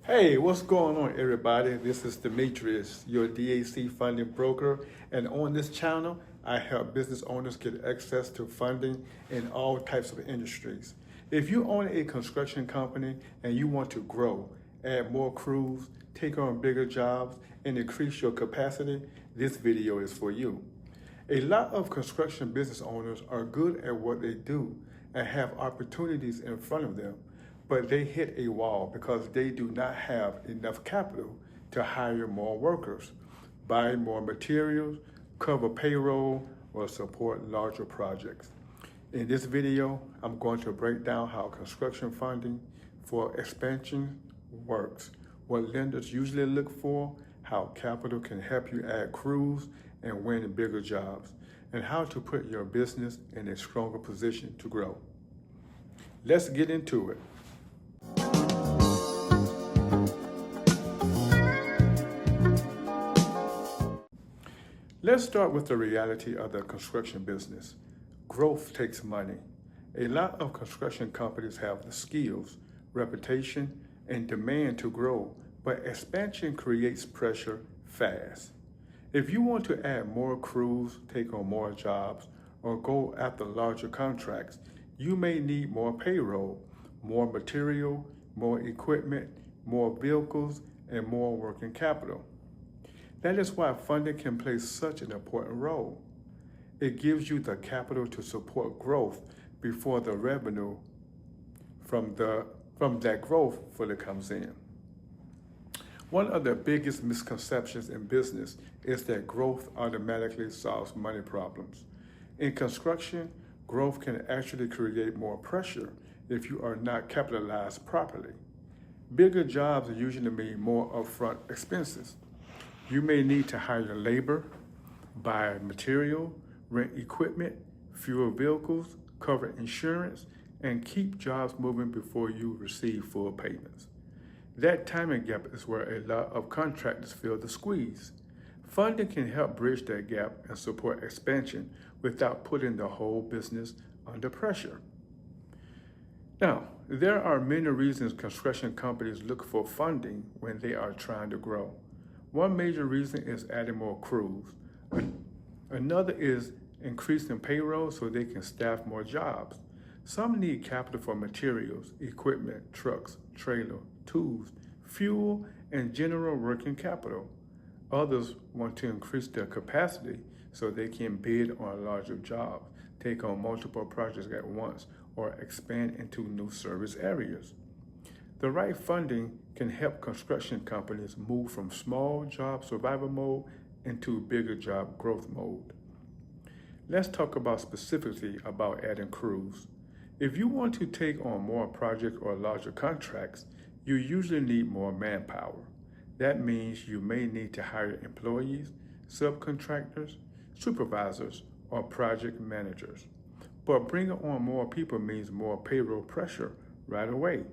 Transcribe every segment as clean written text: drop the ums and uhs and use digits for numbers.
Hey, what's going on, everybody? This is Demetrius, your DAC funding broker, and on this channel, I help business owners get access to funding in all types of industries. If you own a construction company and you want to grow, add more crews, take on bigger jobs, and increase your capacity, this video is for you. A lot of construction business owners are good at what they do and have opportunities in front of them, but they hit a wall because they do not have enough capital to hire more workers, buy more materials, cover payroll, or support larger projects. In this video, I'm going to break down how construction funding for expansion works, what lenders usually look for, how capital can help you add crews and win bigger jobs, and how to put your business in a stronger position to grow. Let's get into it. Let's start with the reality of the construction business. Growth takes money. A lot of construction companies have the skills, reputation, and demand to grow, but expansion creates pressure fast. If you want to add more crews, take on more jobs, or go after larger contracts, you may need more payroll, more material, more equipment, more vehicles, and more working capital. That is why funding can play such an important role. It gives you the capital to support growth before the revenue from that growth fully comes in. One of the biggest misconceptions in business is that growth automatically solves money problems. In construction, growth can actually create more pressure if you are not capitalized properly. Bigger jobs usually mean more upfront expenses. You may need to hire labor, buy material, rent equipment, fuel vehicles, cover insurance, and keep jobs moving before you receive full payments. That timing gap is where a lot of contractors feel the squeeze. Funding can help bridge that gap and support expansion without putting the whole business under pressure. Now, there are many reasons construction companies look for funding when they are trying to grow. One major reason is adding more crews. Another is increasing payroll so they can staff more jobs. Some need capital for materials, equipment, trucks, trailer, tools, fuel, and general working capital. Others want to increase their capacity so they can bid on larger jobs, take on multiple projects at once, or expand into new service areas. The right funding can help construction companies move from small job survival mode into bigger job growth mode. Let's talk about specifically about adding crews. If you want to take on more projects or larger contracts, you usually need more manpower. That means you may need to hire employees, subcontractors, supervisors, or project managers. But bringing on more people means more payroll pressure right away.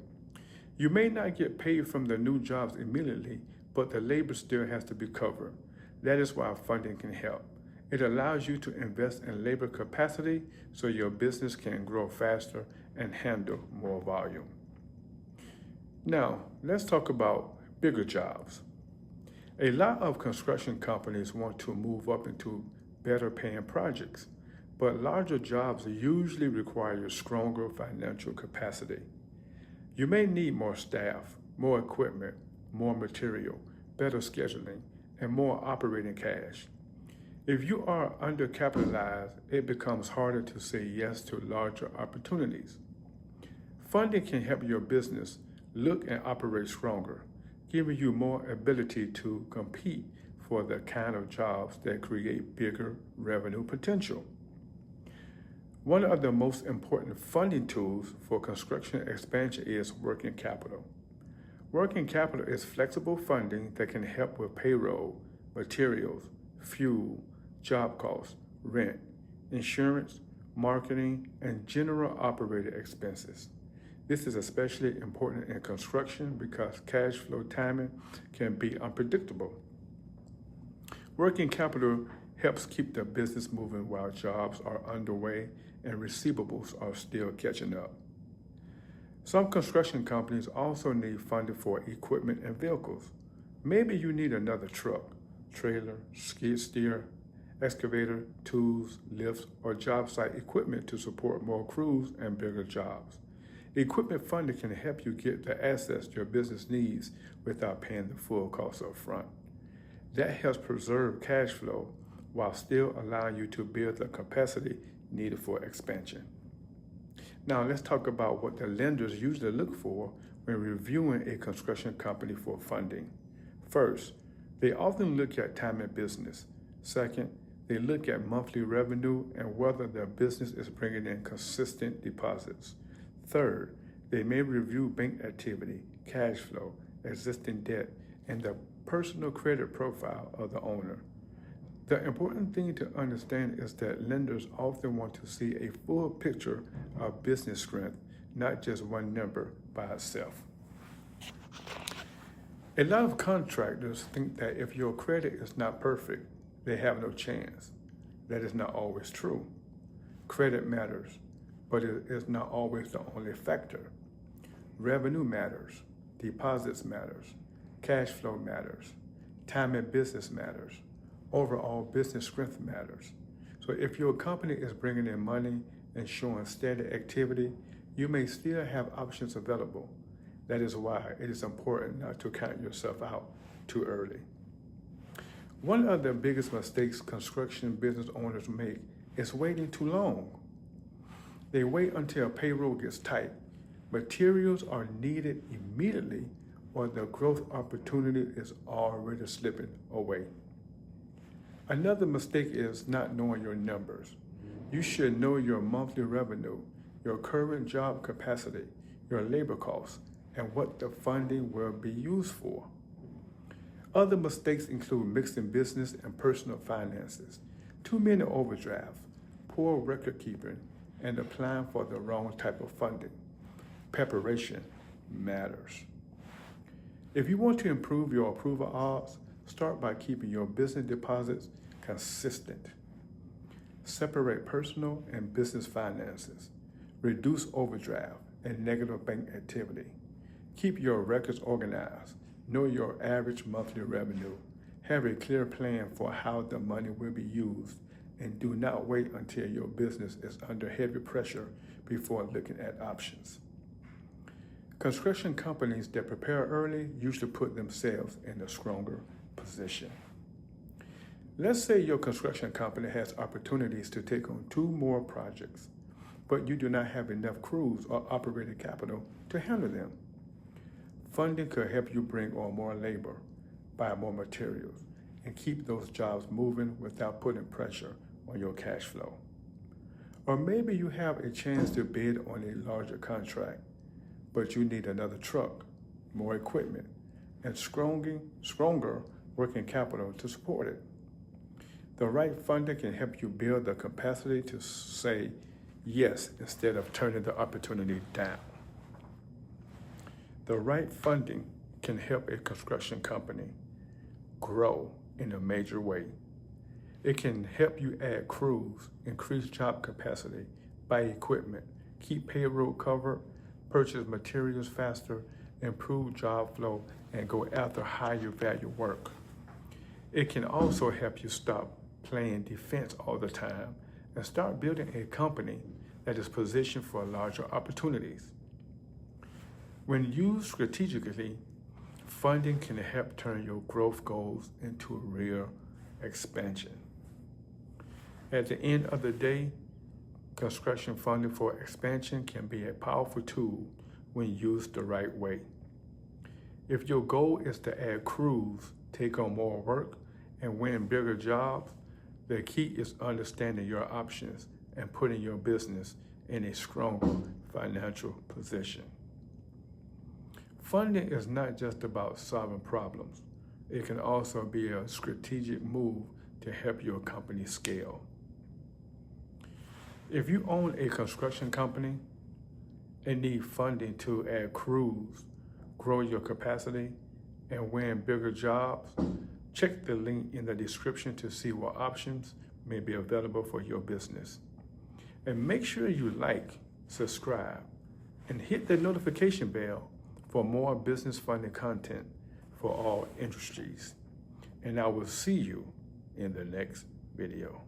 You may not get paid from the new jobs immediately, but the labor still has to be covered. That is why funding can help. It allows you to invest in labor capacity so your business can grow faster and handle more volume. Now, let's talk about bigger jobs. A lot of construction companies want to move up into better paying projects, but larger jobs usually require stronger financial capacity. You may need more staff, more equipment, more material, better scheduling, and more operating cash. If you are undercapitalized, it becomes harder to say yes to larger opportunities. Funding can help your business look and operate stronger, giving you more ability to compete for the kind of jobs that create bigger revenue potential. One of the most important funding tools for construction expansion is working capital. Working capital is flexible funding that can help with payroll, materials, fuel, job costs, rent, insurance, marketing, and general operating expenses. This is especially important in construction because cash flow timing can be unpredictable. Working capital helps keep the business moving while jobs are underway and receivables are still catching up. Some construction companies also need funding for equipment and vehicles. Maybe you need another truck, trailer, skid steer, excavator, tools, lifts, or job site equipment to support more crews and bigger jobs. Equipment funding can help you get the assets your business needs without paying the full cost up front. That helps preserve cash flow while still allowing you to build the capacity needed for expansion. Now let's talk about what the lenders usually look for when reviewing a construction company for funding. First, they often look at time in business. Second, they look at monthly revenue and whether their business is bringing in consistent deposits. Third, they may review bank activity, cash flow, existing debt, and the personal credit profile of the owner. The important thing to understand is that lenders often want to see a full picture of business strength, not just one number by itself. A lot of contractors think that if your credit is not perfect, they have no chance. That is not always true. Credit matters, but it is not always the only factor. Revenue matters, deposits matters, cash flow matters, time in business matters, overall business strength matters. So if your company is bringing in money and showing steady activity, you may still have options available. That is why it is important not to count yourself out too early. One of the biggest mistakes construction business owners make is waiting too long. They wait until payroll gets tight. Materials are needed immediately or the growth opportunity is already slipping away. Another mistake is not knowing your numbers. You should know your monthly revenue, your current job capacity, your labor costs, and what the funding will be used for. Other mistakes include mixing business and personal finances, too many overdrafts, poor record keeping, and applying for the wrong type of funding. Preparation matters. If you want to improve your approval odds, start by keeping your business deposits consistent. Separate personal and business finances. Reduce overdraft and negative bank activity. Keep your records organized. Know your average monthly revenue. Have a clear plan for how the money will be used, and do not wait until your business is under heavy pressure before looking at options. Construction companies that prepare early usually put themselves in a stronger position. Let's say your construction company has opportunities to take on 2 more projects, but you do not have enough crews or operating capital to handle them. Funding could help you bring on more labor, buy more materials, and keep those jobs moving without putting pressure on your cash flow. Or maybe you have a chance to bid on a larger contract, but you need another truck, more equipment, and stronger working capital to support it. The right funding can help you build the capacity to say yes instead of turning the opportunity down. The right funding can help a construction company grow in a major way. It can help you add crews, increase job capacity, buy equipment, keep payroll covered, purchase materials faster, improve job flow, and go after higher value work. It can also help you stop playing defense all the time and start building a company that is positioned for larger opportunities. When used strategically, funding can help turn your growth goals into a real expansion. At the end of the day, construction funding for expansion can be a powerful tool when used the right way. If your goal is to add crews, take on more work, and win bigger jobs, the key is understanding your options and putting your business in a stronger financial position. Funding is not just about solving problems. It can also be a strategic move to help your company scale. If you own a construction company and need funding to add crews, grow your capacity, and win bigger jobs, check the link in the description to see what options may be available for your business. And make sure you like, subscribe, and hit the notification bell for more business funding content for all industries. And I will see you in the next video.